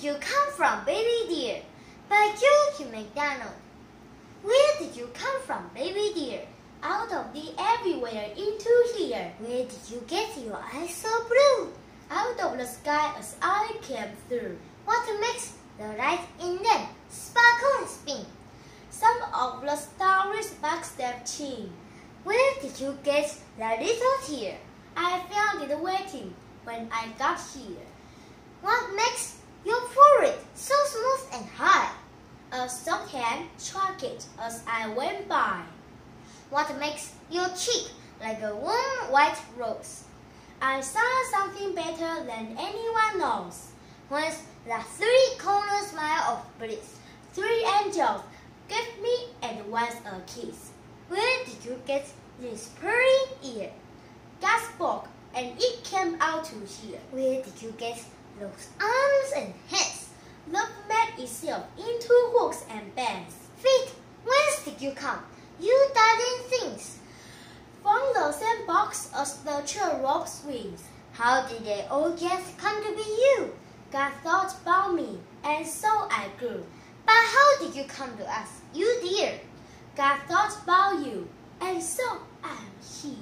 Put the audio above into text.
did you come from, baby dear? By George MacDonald. Where did you come from, baby dear? Out of the everywhere into here. Where did you get your eyes so blue? Out of the sky as I came through. What makes the light in them sparkle and spin? Some of the starry sparks that chin. Where did you get that little tear? I found it waiting when I got here. What makes your forehead so smooth and high? A soft hand struck it as I went by. What makes your cheek like a warm white rose? I saw something better than anyone knows. When's the three-corner smile of bliss? 3 angels gave me at once a kiss. Where did you get this pearly ear? God spoke, and it came out to here. Where did you get those arms and hands? Love made itself into hooks and bands. Feet, whence did you come? You darling things. From the same box as the cherub's wings. How did they all just come to be you? God thought about me, and so I grew. But how did you come to us, you dear? God thought about you, and so I'm here.